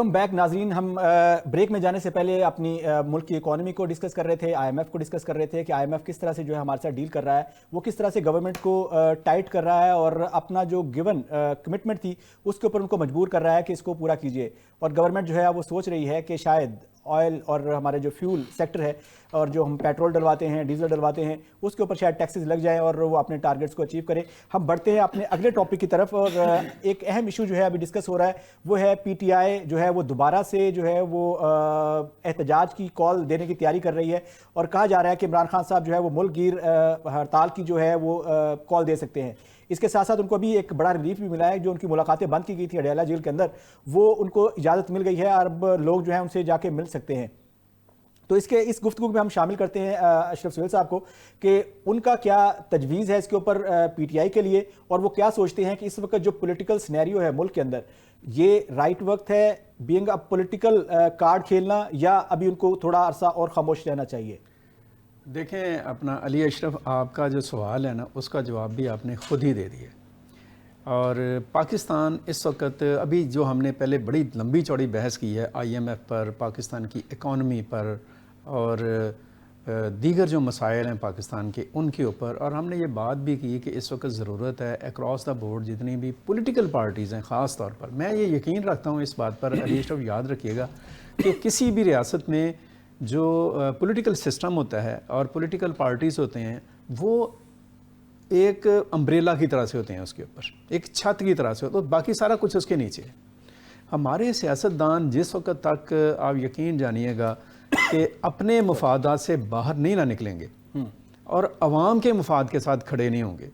ہم بیک ناظرین، ہم بریک میں جانے سے پہلے اپنی ملک کی اکانومی کو ڈسکس کر رہے تھے، آئی ایم ایف کو ڈسکس کر رہے تھے کہ آئی ایم ایف کس طرح سے جو ہے ہمارے ساتھ ڈیل کر رہا ہے، وہ کس طرح سے گورنمنٹ کو ٹائٹ کر رہا ہے اور اپنا جو گیون کمٹمنٹ تھی اس کے اوپر ان کو مجبور کر رہا ہے کہ اس کو پورا کیجئے. اور گورنمنٹ جو ہے وہ سوچ رہی ہے کہ شاید آئل اور ہمارے جو فیول سیکٹر ہے اور جو ہم پیٹرول ڈلواتے ہیں، ڈیزل ڈلواتے ہیں، اس کے اوپر شاید ٹیکسز لگ جائیں اور وہ اپنے ٹارگٹس کو اچیو کریں. ہم بڑھتے ہیں اپنے اگلے ٹاپک کی طرف، اور ایک اہم ایشو جو ہے ابھی ڈسکس ہو رہا ہے وہ ہے پی ٹی آئی جو ہے وہ دوبارہ سے جو ہے وہ احتجاج کی کال دینے کی تیاری کر رہی ہے، اور کہا جا رہا ہے کہ عمران خان صاحب جو ہے وہ ملک گیر ہڑتال کی جو ہے وہ کال دے سکتے ہیں. اس کے ساتھ ساتھ ان کو بھی ایک بڑا ریلیف بھی ملا ہے، جو ان کی ملاقاتیں بند کی گئی تھی اڈیالہ جیل کے اندر، وہ ان کو اجازت مل گئی ہے اور اب لوگ جو ہیں ان سے جا کے مل سکتے ہیں. تو اس گفتگو میں ہم شامل کرتے ہیں اشرف سہیل صاحب کو کہ ان کا کیا تجویز ہے اس کے اوپر پی ٹی آئی کے لیے، اور وہ کیا سوچتے ہیں کہ اس وقت جو پولیٹیکل سینیریو ہے ملک کے اندر، یہ رائٹ وقت ہے بینگ اے پولیٹیکل کارڈ کھیلنا، یا ابھی ان کو تھوڑا عرصہ اور خاموش رہنا چاہیے؟ دیکھیں اپنا علی اشرف، آپ کا جو سوال ہے نا اس کا جواب بھی آپ نے خود ہی دے دیا. اور پاکستان اس وقت ابھی جو ہم نے پہلے بڑی لمبی چوڑی بحث کی ہے آئی ایم ایف پر، پاکستان کی اکانومی پر اور دیگر جو مسائل ہیں پاکستان کے ان کے اوپر، اور ہم نے یہ بات بھی کی کہ اس وقت ضرورت ہے اکراس دا بورڈ جتنی بھی پولیٹیکل پارٹیز ہیں، خاص طور پر میں یہ یقین رکھتا ہوں اس بات پر علی اشرف یاد رکھیے گا کہ کسی بھی ریاست میں جو پولیٹیکل سسٹم ہوتا ہے اور پولیٹیکل پارٹیز ہوتے ہیں وہ ایک امبریلا کی طرح سے ہوتے ہیں، اس کے اوپر ایک چھت کی طرح سے ہوتے ہیں، باقی سارا کچھ اس کے نیچے ہے. ہمارے سیاستدان جس وقت تک آپ یقین جانیے گا کہ اپنے مفادات سے باہر نہیں نہ نکلیں گے اور عوام کے مفاد کے ساتھ کھڑے نہیں ہوں گے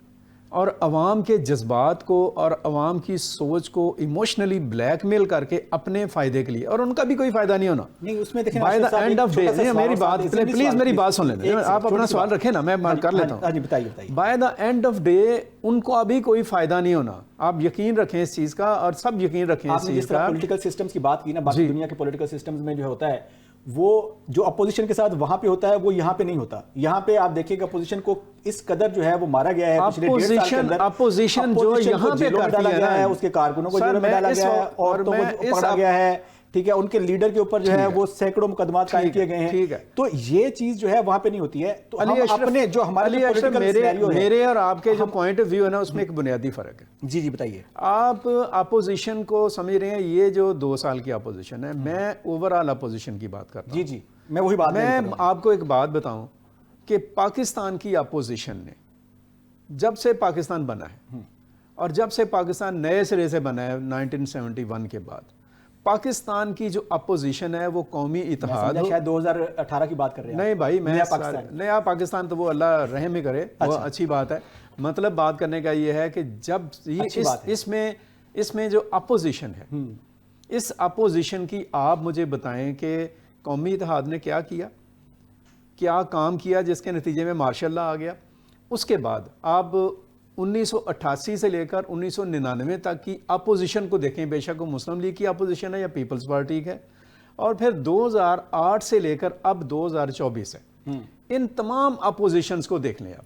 اور عوام کے جذبات کو اور عوام کی سوچ کو ایموشنلی بلیک میل کر کے اپنے فائدے کے لیے، اور ان کا بھی کوئی فائدہ نہیں ہونا. نہیں اس میں دیکھیں by the end of day, میری بات پلیز میری بات سن لیں، آپ اپنا سوال رکھیں نا، میں کر لیتا ہوں. جی بتائیے. By the end of day ان کو ابھی کوئی فائدہ نہیں ہونا، آپ یقین رکھیں اس چیز کا، اور سب یقین رکھیں اس چیز کا. پولیٹیکل سسٹمز کی بات کی نا، باقی دنیا کے پولیٹیکل سسٹمز میں جو ہوتا ہے وہ جو اپوزیشن کے ساتھ وہاں پہ ہوتا ہے وہ یہاں پہ نہیں ہوتا. یہاں پہ آپ دیکھیں کہ اپوزیشن کو اس قدر جو ہے وہ مارا گیا ہے پچھلے 1.5 سال کے اندر، اپوزیشن جو یہاں پہ ڈالا گیا ہے، اس کے کارکنوں کو جیلوں میں ڈالا گیا ہے، عورتوں کو پکڑا گیا ہے، ٹھیک ہے، ان کے لیڈر کے اوپر جو ہے وہ سینکڑوں مقدمات قائم کیے گئے ہیں. تو یہ چیز جو ہے وہاں پہ نہیں ہوتی ہے. تو ہم اپنے جو ہمارے میرے اور آپ کے جو پوائنٹ آف ویو ہے نا اس میں ایک بنیادی فرق ہے. جی بتائیے. آپ اپوزیشن کو سمجھ رہے ہیں یہ جو 2 سال کی اپوزیشن ہے، میں اوور آل اپوزیشن کی بات کرتا ہوں. جی میں وہی بات میں آپ کو ایک بات بتاؤں کہ پاکستان کی اپوزیشن نے جب سے پاکستان بنا ہے اور جب سے پاکستان نئے سرے سے بنا ہے 1971 کے بعد، پاکستان کی جو اپوزیشن ہے وہ قومی اتحاد، شاید 2018 کی بات کر رہے ہیں. نہیں بھائی، میں نیا پاکستان تو وہ اللہ رحم ہی کرے، وہ اچھی بات ہے. مطلب بات کرنے کا یہ ہے کہ جب اس میں جو اپوزیشن ہے، اس اپوزیشن کی آپ مجھے بتائیں کہ قومی اتحاد نے کیا کام کیا جس کے نتیجے میں مارشل لا آ گیا. اس کے بعد آپ 1988 سے لے کر 1999 تک کی اپوزیشن کو دیکھیں، بے شک وہ مسلم لیگ کی اپوزیشن ہے یا پیپلز پارٹی ہے، اور پھر 2008 سے لے کر اب 2024 ہے. ان تمام اپوزیشنز کو دیکھ لیں آپ.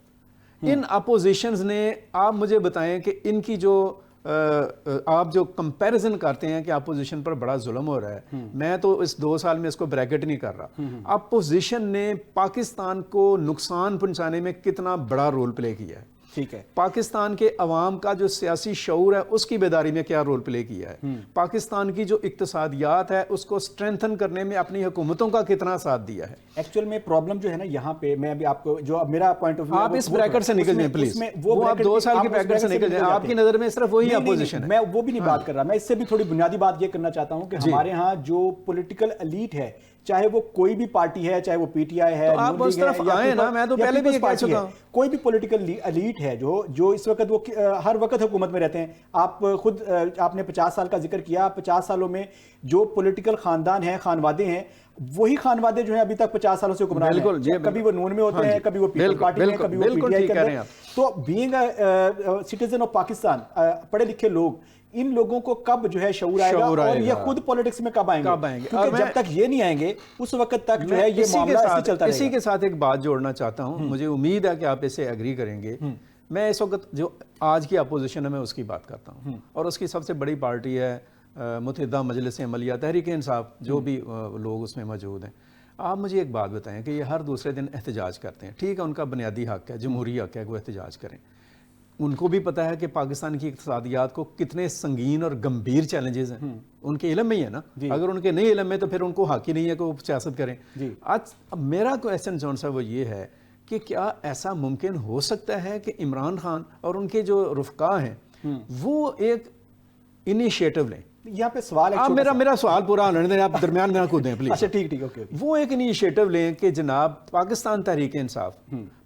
ان اپوزیشنز نے، آپ مجھے بتائیں کہ ان کی جو آپ جو کمپیریزن کرتے ہیں کہ اپوزیشن پر بڑا ظلم ہو رہا ہے، میں تو اس 2 سال میں اس کو بریکٹ نہیں کر رہا. اپوزیشن نے پاکستان کو نقصان پہنچانے میں کتنا بڑا رول پلے کیا ہے. ٹھیک ہے. پاکستان کے عوام کا جو سیاسی شعور ہے اس کی بیداری میں کیا رول پلے کیا ہے. پاکستان کی جو اقتصادیات ہے اس کو سٹرینتھن کرنے میں اپنی حکومتوں کا کتنا ساتھ دیا ہے. ایکچوئل میں پرابلم جو ہے نا یہاں پہ، میں ابھی آپ کو جو میرا پوائنٹ آف ویو، آپ اس بریکٹ سے نکل جائیں پلیز، وہ آپ 2 سال کے بریکٹ سے نکل جائیں. آپ کی نظر میں صرف وہی اپوزیشن ہے. میں وہ بھی نہیں بات کر رہا، میں اس سے بھی تھوڑی بنیادی بات یہ کرنا چاہتا ہوں کہ ہمارے ہاں جو پولیٹیکل ایلیٹ ہے، چاہے وہ کوئی بھی پارٹی ہے، چاہے وہ پی ٹی آئی ہے، آپ اس طرف آئیں نا، میں تو پہلے بھی یہ کہہ چکا ہوں، کوئی بھی پولیٹیکل ایلیٹ ہے جو اس وقت وہ ہر وقت حکومت میں رہتے ہیں. آپ خود آپ نے 50 سال کا ذکر کیا، 50 سالوں میں جو پولیٹیکل خاندان ہیں، خانوادے ہیں، وہی خانوادے جو ہیں ابھی تک 50 سالوں سے حکمران ہیں. کبھی وہ نون میں ہوتے ہیں، کبھی وہ پیپل پارٹی میں، کبھی وہ پی ٹی آئی کے اندر. تو بینگ سٹیزن آف پاکستان، پڑھے لکھے لوگ، ان لوگوں کو کب جو ہے شعور آئے گا اور یہ خود پولیٹکس میں کب آئیں گے؟ کیونکہ جب تک یہ نہیں آئیں گے اس وقت تک جو ہے یہ معاملہ ایسے چلتا رہے گا. اسی کے ساتھ ایک بات جوڑنا چاہتا ہوں، مجھے امید ہے کہ آپ اس سے ایگری کریں گے. میں اس وقت جو آج کی اپوزیشن ہے میں اس کی بات کرتا ہوں، اور اس کی سب سے بڑی پارٹی ہے متحدہ مجلس عملیہ، تحریک انصاف، جو بھی لوگ اس میں موجود ہیں، آپ مجھے ایک بات بتائیں کہ یہ ہر دوسرے دن احتجاج کرتے ہیں، ٹھیک ہے ان کا بنیادی حق ہے، جمہوری حق ہے کہ وہ احتجاج کریں، ان کو بھی پتہ ہے کہ پاکستان کی اقتصادیات کو کتنے سنگین اور گمبھیر چیلنجز ہیں، ان کے علم میں ہی ہے نا، اگر ان کے نہیں علم میں تو پھر ان کو حق ہی نہیں ہے کہ وہ سیاست کریں۔ آج میرا کویسچن جون صاحب وہ یہ ہے کہ کیا ایسا ممکن ہو سکتا ہے کہ عمران خان اور ان کے جو رفقا ہیں وہ ایک انیشیٹو لیں؟ یہاں پہ سوال آپ میرا سوال پورا ہونے دیں، آپ درمیان میں نہ کودیں پلیز۔ اچھا ٹھیک اوکے۔ وہ ایک انیشیٹو لیں کہ جناب پاکستان تحریک انصاف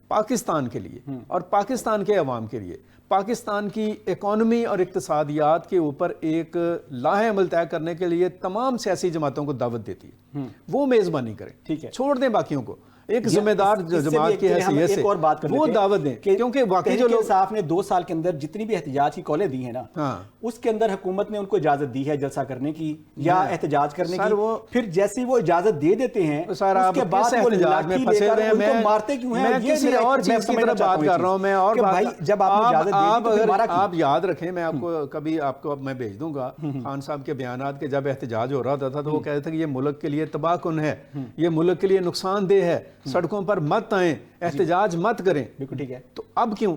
پاکستان کے لیے اور پاکستان کے عوام کے لیے پاکستان کی اکانومی اور اقتصادیات کے اوپر ایک لاہ عمل طے کرنے کے لیے تمام سیاسی جماعتوں کو دعوت دیتی ہے، وہ میزبانی کریں، ٹھیک ہے، چھوڑ دیں باقیوں کو، ایک ذمہ دار جماعت کی حیثیت سے وہ دعوت دیں، کیونکہ واقعی جو لوگ انصاف نے 2 سال کے اندر جتنی بھی احتجاج کی کالیں دی ہیں نا، اس کے اندر حکومت نے ان کو اجازت دی ہے جلسہ کرنے کی یا احتجاج کرنے کی، پھر جیسی وہ اجازت دے دیتے ہیں اس کے بعد وہ احتجاج میں پھنسے ہوئے ہیں۔ میں مارتے کیوں ہیں؟ میں کسی اور چیز کی طرف بات کر رہا ہوں، میں اور جب آپ یاد رکھیں، میں آپ کو کبھی آپ کو میں بھیج دوں گا خان صاحب کے بیانات کے، جب احتجاج ہو رہا تھا تو وہ کہتے تھے کہ یہ ملک کے لیے تباہ کن ہے، یہ ملک کے لیے نقصان دہ ہے، سڑکوں پر مت آئیں، احتجاج مت کریں۔ بالکل ٹھیک ہے، تو اب کیوں؟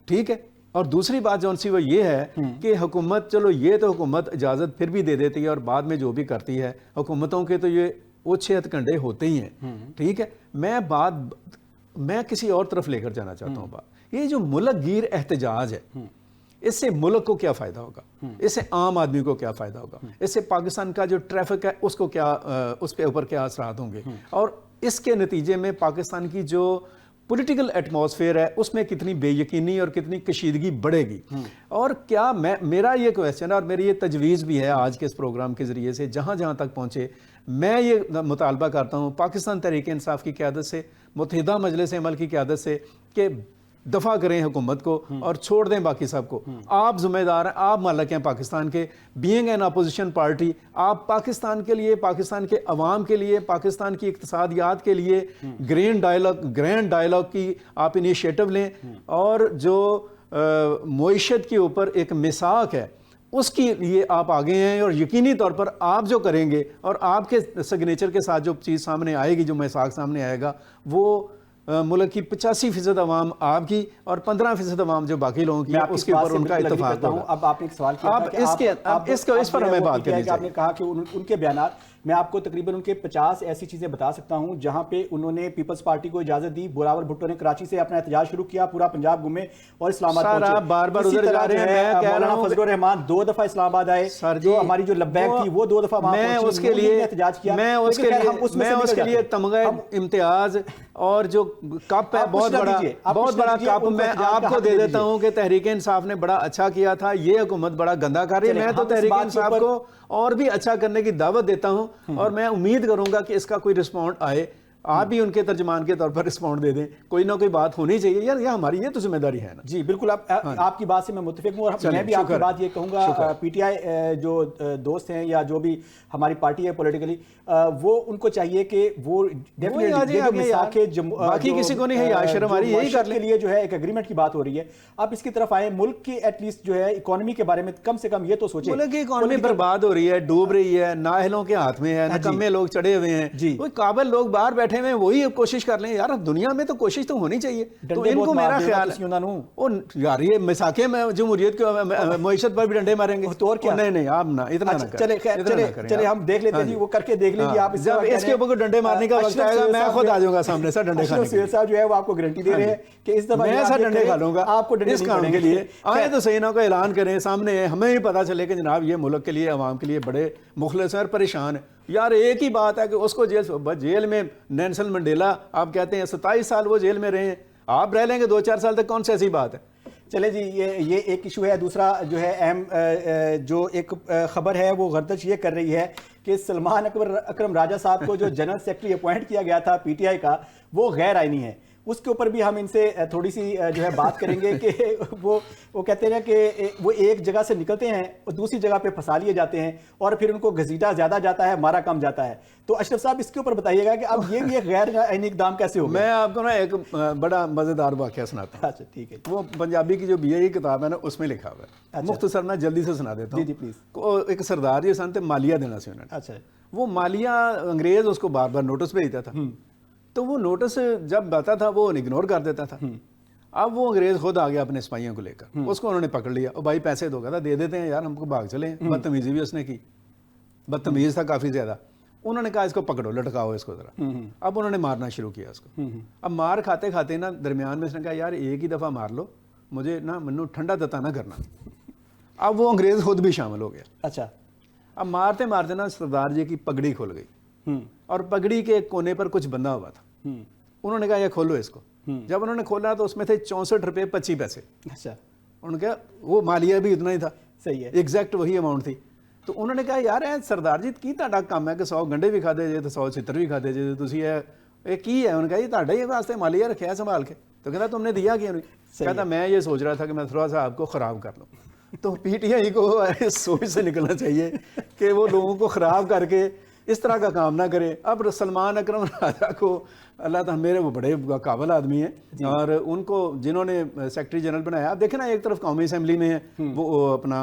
ٹھیک ہے۔ اور دوسری بات جون سی وہ یہ ہے کہ حکومت، چلو یہ تو حکومت اجازت پھر بھی دے دیتی ہے اور بعد میں جو بھی کرتی ہے، حکومتوں کے تو یہ اوچھے ہتھ کنڈے ہوتے ہی ہیں، ٹھیک ہے۔ میں کسی اور طرف لے کر جانا چاہتا ہوں بات، یہ جو ملک گیر احتجاج ہے، اس سے ملک کو کیا فائدہ ہوگا، اس سے عام آدمی کو کیا فائدہ ہوگا، اس سے پاکستان کا جو ٹریفک ہے اس کو کیا، اس پہ اوپر کیا اثرات ہوں گے، اور اس کے نتیجے میں پاکستان کی جو پولیٹیکل ایٹماسفیئر ہے اس میں کتنی بے یقینی اور کتنی کشیدگی بڑھے گی۔ اور کیا میرا یہ کویسچن اور میری یہ تجویز بھی ہے آج کے اس پروگرام کے ذریعے سے، جہاں جہاں تک پہنچے، میں یہ مطالبہ کرتا ہوں پاکستان تحریک انصاف کی قیادت سے، متحدہ مجلس عمل کی قیادت سے، کہ دفاع کریں حکومت کو اور چھوڑ دیں باقی سب کو۔ آپ ذمہ دار ہیں، آپ مالک ہیں پاکستان کے، بینگ این اپوزیشن پارٹی، آپ پاکستان کے لیے، پاکستان کے عوام کے لیے، پاکستان کی اقتصادیات کے لیے گرینڈ ڈائلاگ کی آپ انیشیٹو لیں، اور جو معیشت کے اوپر ایک میثاق ہے اس کے لیے آپ آگے ہیں، اور یقینی طور پر آپ جو کریں گے اور آپ کے سگنیچر کے ساتھ جو چیز سامنے آئے گی، جو میثاق سامنے آئے گا، وہ ملک کی 85% عوام آپ کی اور 15% عوام جو باقی لوگوں کی، اس کے اوپر ان کا اتفاق ہوگا۔ اب آپ نے ایک سوال کیا، اس پر ہمیں بات کرنی چاہیے۔ آپ نے کہا کہ ان کے بیانات، میں آپ کو تقریباً ان کے 50 ایسی چیزیں بتا سکتا ہوں جہاں پہ انہوں نے پیپلز پارٹی کو اجازت دی، بلاول بھٹو نے کراچی سے اپنا احتجاج شروع کیا، پورا پنجاب گھومے اور اسلام آباد پہنچے۔ بار بار ادھر جا رہے ہیں، میں کہہ رہا ہوں فضل الرحمان 2 دفعہ اسلام آباد آئے، جو ہماری جو لبیک تھی وہ 2 دفعہ وہاں پہنچی، میں اس کے لیے تمغہ امتیاز اور جو کپ ہے بہت بڑا کپ میں آپ کو دے دیتا ہوں کہ تحریک انصاف نے بڑا اچھا کیا تھا، یہ حکومت بڑا گندا کر رہی ہے۔ میں تو تحریک انصاف کو اور بھی اچھا کرنے کی دعوت دیتا ہوں، اور میں امید کروں گا کہ اس کا کوئی رسپونڈ آئے، آپ بھی ان کے ترجمان کے طور پر رسپونڈ دے دیں، کوئی نہ کوئی بات ہونی چاہیے یار، یہ ہماری یہ تو ذمہ داری ہے نا۔ جی بالکل، آپ کی بات سے میں متفق ہوں، اور میں بھی آپ کی بات یہ کہوں گا، پی ٹی آئی جو دوست ہیں یا جو بھی ہماری پارٹی ہے پولیٹیکلی، وہ ان کو چاہیے کہ وہ باقی کسی کو نہیں ہے، شرم ہماری یہی کر کے لیے جو ہے ایک ایگریمنٹ کی بات ہو رہی ہے، آپ اس کی طرف آئیں، ملک کی ایٹ لیسٹ جو ہے اکانومی کے بارے میں کم سے کم یہ تو سوچیں۔ ملک کی اکانومی برباد ہو رہی ہے، ڈوب رہی ہے، نااہلوں کے ہاتھ میں ہے، نکمے لوگ چڑھے ہوئے ہیں، کوئی قابل لوگ باہر بیٹھے ہوئے ہیں، وہی کوشش کر لیں یار، دنیا میں تو کوشش تو ہونی چاہیے۔ تو ان کو میرا خیال ہے یار، یہ مساکے میں جمہوریت کو معیشت پر بھی ڈنڈے ماریں گے تو اور کیا؟ نہیں آپ نہ اتنا نہ کریں، چلے ہم دیکھ لیتے ہیں جی، وہ کر کے دیکھ لیجیے آپ، جب اس کے اوپر ڈنڈے مارنے کا وقت آئے گا میں خود آ جاؤں گا سامنے سر ڈنڈے کھانے کے لیے۔ صاحب جو ہے وہ آپ کو گارنٹی دے رہے ہیں کہ اس دفعہ میں سر ڈنڈے کھا لوں گا آپ کو اس کام کے لیے، آئے تو صحیح نہ کو اعلان کریں سامنے، ہمیں ہی پتا چلے کہ جناب یہ ملک کے لیے، عوام کے لیے بڑے مخلص اور پریشان ہیں۔ یار ایک ہی بات ہے کہ اس کو جیل میں نیلسن منڈیلا آپ کہتے ہیں 27 سال وہ جیل میں رہے ہیں، آپ رہ لیں گے 2-4 سال تک، کون سی ایسی بات ہے؟ چلے جی، یہ ایک ایشو ہے۔ دوسرا جو ہے اہم جو ایک خبر ہے وہ گردش یہ کر رہی ہے کہ سلمان اکرم راجہ صاحب کو جو جنرل سیکرٹری اپوائنٹ کیا گیا تھا پی ٹی آئی کا، وہ غیر آئینی ہے۔ اس کے اوپر بھی ہم ان سے تھوڑی سی جو ہے بات کریں گے کہ وہ کہتے ہیں کہ وہ ایک جگہ سے نکلتے ہیں اور دوسری جگہ پہ پھنسا لیے جاتے ہیں اور پھر ان کو گھسیٹا زیادہ جاتا ہے، مارا کم جاتا ہے. تو اشرف صاحب اس کے اوپر بتائیے گا کہ اب یہ بھی ایک غیر آئینی اقدام کیسے ہوگا؟ میں آپ کو نا ایک بڑا مزیدار واقعہ سناتا ہوں. اچھا ٹھیک ہے. وہ پنجابی کی جو BA کی کتاب ہے نا اس میں لکھا ہوا ہے. مختصر نا جلدی سے سنا دیتا ہوں. جی پلیز. ایک سردار جی سن تے مالیہ دینا سی انہوں نے. اچھا. وہ مالیہ انگریز اس کو بار بار نوٹس بھیجتا تھا، تو وہ نوٹس جب آتا تھا وہ اگنور کر دیتا تھا. اب وہ انگریز خود آ گیا اپنے سپاہیوں کو لے کر، اس کو انہوں نے پکڑ لیا. اور بھائی پیسے دو، کہتا دے دیتے ہیں یار، ہم کو بھاگ چلے. بدتمیزی بھی اس نے کی، بدتمیز تھا کافی زیادہ. انہوں نے کہا اس کو پکڑو، لٹکاؤ اس کو ذرا. اب انہوں نے مارنا شروع کیا اس کو. اب مار کھاتے کھاتے نا درمیان میں اس نے کہا یار ایک ہی دفعہ مار لو، مجھے نا منو ٹھنڈا دتا نہ کرنا. اب وہ انگریز خود بھی شامل ہو گیا. اچھا. اب مارتے مارتے نا سردار جی کی پگڑی کھل گئی، اور پگڑی کے کونے پر کچھ بندھا ہوا تھا. انہوں نے کہا یہ کھولو اس کو. جب انہوں نے کھولا تو اس میں تھے 64 روپے 25 پیسے. اچھا. انہوں نے کہا وہ مالیہ بھی اتنا ہی تھا. صحیح ہے. ایگزیکٹ وہی اماؤنٹ تھی. تو انہوں نے کہا یار سردار جی کی تہاڈا کام ہے کہ 100 گنڈے بھی کھادے جے تو 100 چھتر بھی کھادے جے، تسی یہ کی ہے؟ انہوں نے کہا یہ تہاڈا ہی واسطے مالیہ رکھا ہے سنبھال کے. تو کہتا تم نے دیا کیا نہیں؟ کہتا میں یہ سوچ رہا تھا کہ میں تھوڑا سا آپ کو خراب کر لوں. تو PTI کو سوچ سے نکلنا چاہیے کہ وہ لوگوں کو خراب کر کے اس طرح کا کام نہ کرے. اب سلمان اکرم راجہ کو اللہ تعالیٰ، میرے وہ بڑے قابل آدمی ہیں، اور ان کو جنہوں نے سیکرٹری جنرل بنایا. اب دیکھیں نا ایک طرف قومی اسمبلی میں ہے وہ اپنا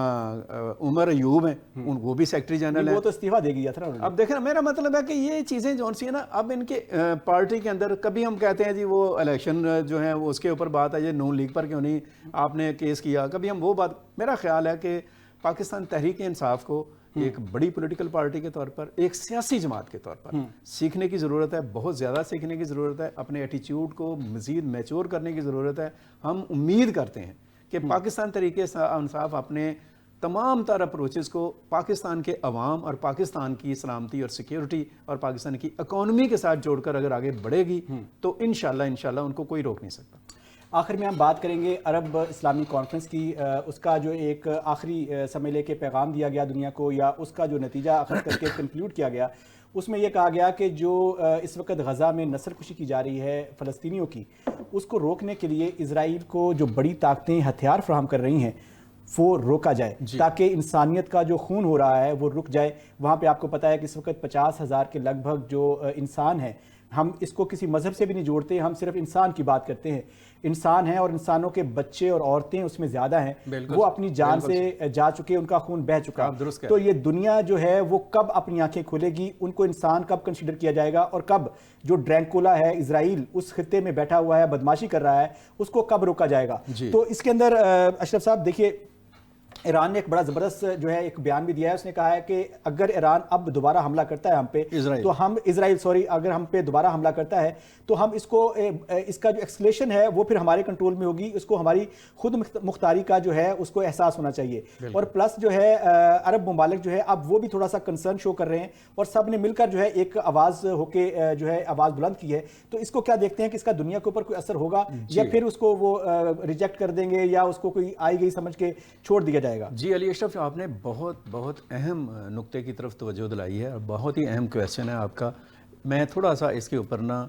عمر ایوب ہیں، وہ بھی سیکرٹری جنرل ہیں. وہ تو استعفیٰ دے گیا تھا. اب دیکھیں نا میرا مطلب ہے کہ یہ چیزیں جو سی ہیں نا، اب ان کے پارٹی کے اندر کبھی ہم کہتے ہیں جی وہ الیکشن جو ہے وہ اس کے اوپر بات ہے، یہ نون لیگ پر کیوں نہیں آپ نے کیس کیا، کبھی ہم وہ بات. میرا خیال ہے کہ پاکستان تحریک انصاف کو ایک بڑی پولیٹیکل پارٹی کے طور پر، ایک سیاسی جماعت کے طور پر سیکھنے کی ضرورت ہے، بہت زیادہ سیکھنے کی ضرورت ہے. اپنے ایٹیچیوڈ کو مزید میچور کرنے کی ضرورت ہے. ہم امید کرتے ہیں کہ پاکستان تحریک انصاف اپنے تمام تر اپروچز کو پاکستان کے عوام اور پاکستان کی سلامتی اور سیکیورٹی اور پاکستان کی اکانومی کے ساتھ جوڑ کر اگر آگے بڑھے گی تو انشاءاللہ ان کو کوئی روک نہیں سکتا. آخر میں ہم بات کریں گے عرب اسلامی کانفرنس کی. اس کا جو ایک آخری سمے لے کے پیغام دیا گیا دنیا کو، یا اس کا جو نتیجہ آخر کر کے کنکلیوڈ کیا گیا، اس میں یہ کہا گیا کہ جو اس وقت غزہ میں نسل کشی کی جا رہی ہے فلسطینیوں کی، اس کو روکنے کے لیے اسرائیل کو جو بڑی طاقتیں ہتھیار فراہم کر رہی ہیں وہ روکا جائے تاکہ انسانیت کا جو خون ہو رہا ہے وہ رک جائے. وہاں پہ آپ کو پتہ ہے کہ اس وقت 50,000 کے لگ بھگ جو انسان ہیں. ہم اس کو کسی مذہب سے بھی نہیں جوڑتے، ہم صرف انسان کی بات کرتے ہیں. انسان ہیں اور انسانوں کے بچے اور عورتیں اس میں زیادہ ہیں. وہ اپنی جان سے جا چکے، ان کا خون بہہ چکا. تو یہ دنیا جو ہے وہ کب اپنی آنکھیں کھولے گی؟ ان کو انسان کب کنسیڈر کیا جائے گا؟ اور کب جو ڈرینکولا ہے اسرائیل اس خطے میں بیٹھا ہوا ہے، بدماشی کر رہا ہے، اس کو کب روکا جائے گا؟ تو اس کے اندر اشرف صاحب دیکھیے، ایران نے ایک بڑا زبردست جو ہے ایک بیان بھی دیا ہے. اس نے کہا ہے کہ اگر ایران اب دوبارہ حملہ کرتا ہے ہم پہ، تو ہم اسرائیل اگر ہم پہ دوبارہ حملہ کرتا ہے تو ہم اس کو اس کا جو ایکسکلیشن ہے وہ پھر ہمارے کنٹرول میں ہوگی. اس کو ہماری خود مختاری کا جو ہے اس کو احساس ہونا چاہیے. اور پلس جو ہے عرب ممالک جو ہے اب وہ بھی تھوڑا سا کنسرن شو کر رہے ہیں اور سب نے مل کر جو ہے ایک آواز ہو کے جو ہے آواز بلند کی ہے. تو اس کو کیا دیکھتے ہیں کہ اس کا دنیا کے اوپر کوئی اثر ہوگا، یا پھر اس کو وہ ریجیکٹ کر دیں گے، یا اس کو کوئی آئی گئی سمجھ کے چھوڑ دیا جائے گا؟ جی علی اشرف، آپ نے بہت اہم نقطے کی طرف توجہ دلائی ہے، بہت ہی اہم کویسچن ہے آپ کا. میں تھوڑا سا اس کے اوپر نا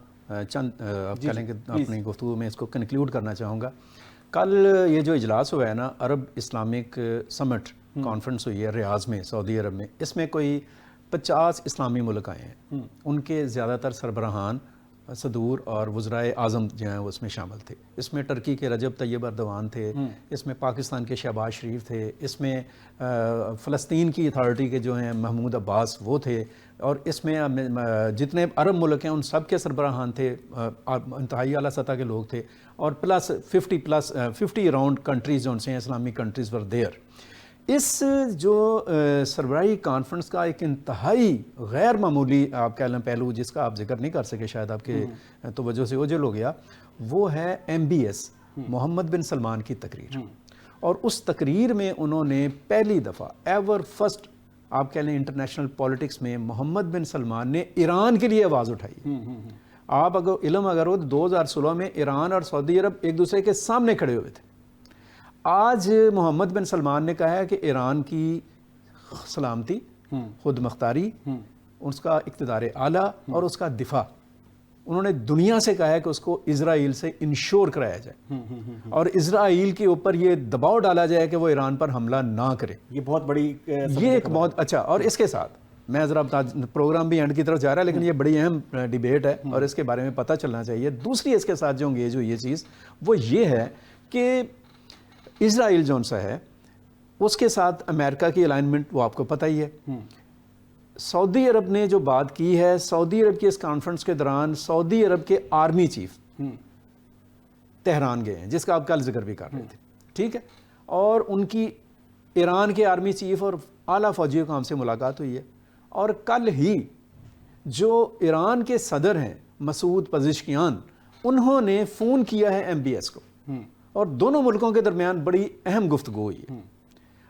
چند آپ کہہ لیں کہ اپنی گفتگو میں اس کو کنکلیوڈ کرنا چاہوں گا. کل یہ جو اجلاس ہوا ہے نا، عرب اسلامک سمٹ کانفرنس ہوئی ہے ریاض میں، سعودی عرب میں. اس میں کوئی 50 اسلامی ملک آئے ہیں. ان کے زیادہ تر سربراہان، صدور اور وزرائے اعظم جو ہیں وہ اس میں شامل تھے. اس میں ٹرکی کے رجب طیب اردوان تھے، اس میں پاکستان کے شہباز شریف تھے، اس میں فلسطین کی اتھارٹی کے جو ہیں محمود عباس وہ تھے، اور اس میں جتنے عرب ملک ہیں ان سب کے سربراہان تھے، انتہائی اعلیٰ سطح کے لوگ تھے. اور پلس 50 اراؤنڈ کنٹریز جو سے ہیں اسلامی کنٹریز ور دیئر. اس جو سربراہی کانفرنس کا ایک انتہائی غیر معمولی آپ کہہ لیں پہلو جس کا آپ ذکر نہیں کر سکے، شاید آپ کے توجہ سے اوجھل ہو گیا، وہ ہے MBS محمد بن سلمان کی تقریر. اور اس تقریر میں انہوں نے پہلی دفعہ ایور فرسٹ آپ کہہ لیں انٹرنیشنل پولیٹکس میں محمد بن سلمان نے ایران کے لیے آواز اٹھائی. آپ اگر ہو 2016 میں ایران اور سعودی عرب ایک دوسرے کے سامنے کھڑے ہوئے تھے. آج محمد بن سلمان نے کہا ہے کہ ایران کی سلامتی، خود مختاری، اس کا اقتدار اعلیٰ اور اس کا دفاع انہوں نے دنیا سے کہا ہے کہ اس کو اسرائیل سے انشور کرایا جائے اور اسرائیل کے اوپر یہ دباؤ ڈالا جائے کہ وہ ایران پر حملہ نہ کرے. یہ بہت بڑی یہ ایک بہت اچھا. اور اس کے ساتھ میں ذرا پروگرام بھی اینڈ کی طرف جا رہا ہے لیکن یہ بڑی اہم ڈیبیٹ ہے اور اس کے بارے میں پتہ چلنا چاہیے. دوسری اس کے ساتھ جو انگیج ہوئی یہ چیز وہ یہ ہے کہ اسرائیل جون سا ہے اس کے ساتھ امریکہ کی الائنمنٹ وہ آپ کو پتہ ہی ہے. سعودی عرب نے جو بات کی ہے, سعودی عرب کی اس کانفرنس کے دوران سعودی عرب کے آرمی چیف تہران گئے ہیں, جس کا آپ کل ذکر بھی کر رہے تھے, ٹھیک ہے, اور ان کی ایران کے آرمی چیف اور اعلیٰ فوجی حکام سے ملاقات ہوئی ہے. اور کل ہی جو ایران کے صدر ہیں مسعود پزشکیان, انہوں نے فون کیا ہے MBS کو اور دونوں ملکوں کے درمیان بڑی اہم گفتگو ہوئی ہے.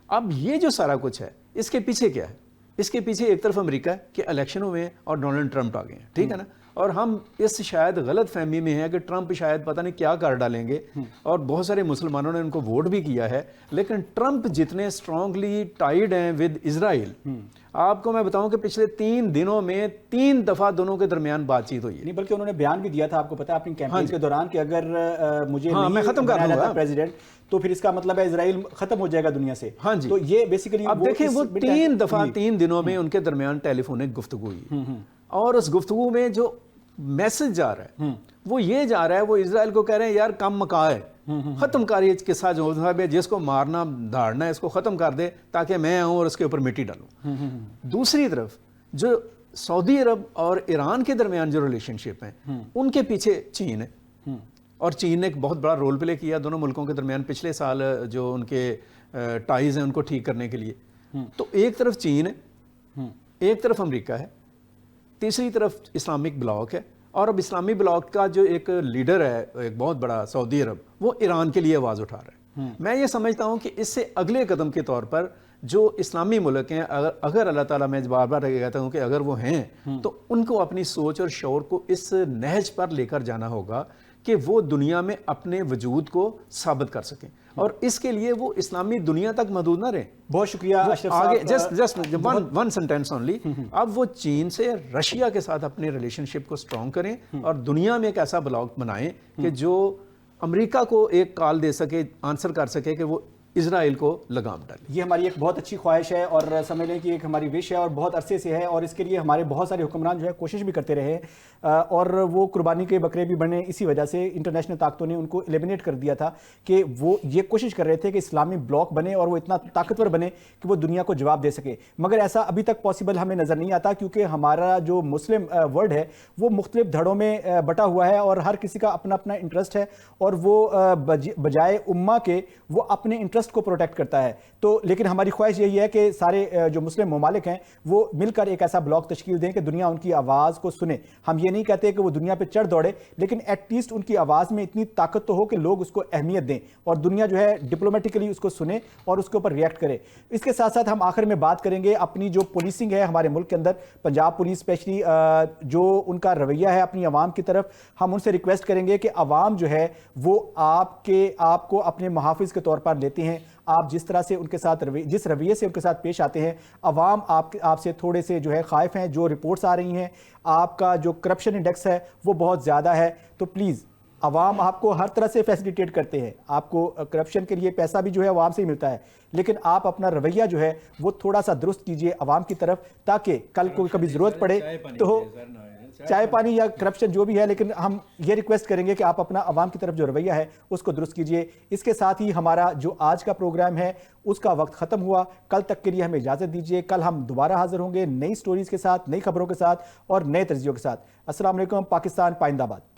اب یہ جو سارا کچھ ہے اس کے پیچھے کیا ہے؟ اس کے پیچھے ایک طرف امریکہ ہے کہ الیکشن ہوئے ہیں اور ڈونلڈ ٹرمپ آ گئے ہیں, ٹھیک ہے نا, اور ہم اس شاید غلط فہمی میں ہیں کہ ٹرمپ شاید پتہ نہیں کیا کر ڈالیں گے, اور بہت سارے مسلمانوں نے ان کو ووٹ بھی کیا ہے, لیکن ٹرمپ جتنے اسٹرانگلی ٹائیڈ ہیں ود اسرائیل, آپ کو میں بتاؤں کہ پچھلے 3 دنوں میں 3 دفعہ دونوں کے درمیان بات چیت ہوئی ہے. نہیں بلکہ انہوں نے بیان بھی دیا تھا, آپ کو پتا ہے, اپنی کیمپین کے دوران کہ اگر مجھے میں ختم کر دوں گا پریزیڈنٹ تو پھر اس کا مطلب ہے اسرائیل ختم ہو جائے گا دنیا سے. ہاں جی, تو یہ بیسیکلی اب دیکھیں وہ 3 دفعہ 3 دنوں میں ان کے درمیان ٹیلی فونک گفتگو ہوئی, اور اس گفتگو میں جو میسج جا رہا ہے وہ یہ جا رہا ہے, وہ اسرائیل کو کہہ رہے ہیں یار کم مکا ہے, ختم کر یہ قصہ جو ہے, جس کو مارنا دھاڑنا ہے اس کو ختم کر دے تاکہ میں آؤں اور اس کے اوپر مٹی ڈالوں. دوسری طرف جو سعودی عرب اور ایران کے درمیان جو ریلیشن شپ ہیں ان کے پیچھے چین ہے, اور چین نے ایک بہت بڑا رول پلے کیا دونوں ملکوں کے درمیان پچھلے سال جو ان کے ٹائز ہیں ان کو ٹھیک کرنے کے لیے. تو ایک طرف چین ہے, ایک طرف امریکہ ہے, تیسری طرف اسلامک بلاک ہے, اور اب اسلامی بلاک کا جو ایک لیڈر ہے ایک بہت بڑا سعودی عرب, وہ ایران کے لیے آواز اٹھا رہا ہے. میں یہ سمجھتا ہوں کہ اس سے اگلے قدم کے طور پر جو اسلامی ملک ہیں, اگر اللہ تعالیٰ, میں بار بار کہتا ہوں کہ اگر وہ ہیں تو ان کو اپنی سوچ اور شعور کو اس نہج پر لے کر جانا ہوگا کہ وہ دنیا میں اپنے وجود کو ثابت کر سکیں, اور اس کے لیے وہ اسلامی دنیا تک محدود نہ رہیں. بہت شکریہ اشرف صاحب. Just one sentence only. اب وہ چین سے رشیا کے ساتھ اپنے ریلیشن شپ کو سٹرونگ کریں اور دنیا میں ایک ایسا بلاک بنائیں کہ جو امریکہ کو ایک کال دے سکے, آنسر کر سکے کہ وہ اسرائیل کو لگام ڈالے. یہ ہماری ایک بہت اچھی خواہش ہے اور سمجھ لیں کہ ایک ہماری وش ہے اور بہت عرصے سے ہے, اور اس کے لیے ہمارے بہت سارے حکمران جو ہے کوشش بھی کرتے رہے, اور وہ قربانی کے بکرے بھی بنے. اسی وجہ سے انٹرنیشنل طاقتوں نے ان کو ایلیمنیٹ کر دیا تھا کہ وہ یہ کوشش کر رہے تھے کہ اسلامی بلاک بنے اور وہ اتنا طاقتور بنے کہ وہ دنیا کو جواب دے سکے. مگر ایسا ابھی تک پاسبل ہمیں نظر نہیں آتا, کیونکہ ہمارا جو مسلم ورلڈ ہے وہ مختلف دھڑوں میں بٹا ہوا ہے اور ہر کسی کا اپنا اپنا انٹرسٹ ہے, اور وہ بجائے امہ کے وہ اپنے انٹرسٹ کو پروٹیکٹ کرتا ہے. تو لیکن ہماری خواہش یہی ہے کہ سارے جو مسلم ممالک ہیں وہ مل کر ایک ایسا بلاک تشکیل دیں کہ دنیا ان کی آواز کو سنے. ہم یہ نہیں کہتے کہ وہ دنیا پہ چڑھ دوڑے, لیکن ایٹ لیسٹ ان کی آواز میں اتنی طاقت تو ہو کہ لوگ اس کو اہمیت دیں اور دنیا جو ہے ڈپلومیٹکلی اس کو سنے اور اس کے اوپر ریئیکٹ کرے. اس کے ساتھ ساتھ ہم آخر میں بات کریں گے اپنی جو پولیسنگ ہے ہمارے ملک کے اندر, پنجاب پولیس اسپیشلی جو ان کا رویہ ہے اپنی عوام کی طرف, ہم ان سے ریکویسٹ کریں گے کہ عوام جو ہے وہ آپ کو اپنے محافظ کے طور پر لیتے ہیں. آپ جس طرح سے ان کے ساتھ جس رویے سے ان کے ساتھ پیش آتے ہیں, عوام آپ سے تھوڑے سے جو ہے خائف ہیں. جو رپورٹس آ رہی ہیں, آپ کا جو کرپشن انڈیکس ہے وہ بہت زیادہ ہے, تو پلیز عوام آپ کو ہر طرح سے فیسیلیٹیٹ کرتے ہیں, آپ کو کرپشن کے لیے پیسہ بھی جو ہے عوام سے ہی ملتا ہے, لیکن آپ اپنا رویہ جو ہے وہ تھوڑا سا درست کیجئے عوام کی طرف, تاکہ کل کو کبھی ضرورت پڑے تو چائے پانی یا کرپشن جو بھی ہے, لیکن ہم یہ ریکویسٹ کریں گے کہ آپ اپنا عوام کی طرف جو رویہ ہے اس کو درست کیجئے. اس کے ساتھ ہی ہمارا جو آج کا پروگرام ہے اس کا وقت ختم ہوا. کل تک کے لیے ہمیں اجازت دیجئے. کل ہم دوبارہ حاضر ہوں گے نئی سٹوریز کے ساتھ, نئی خبروں کے ساتھ اور نئے تجزیوں کے ساتھ. السلام علیکم. پاکستان پائندہ باد.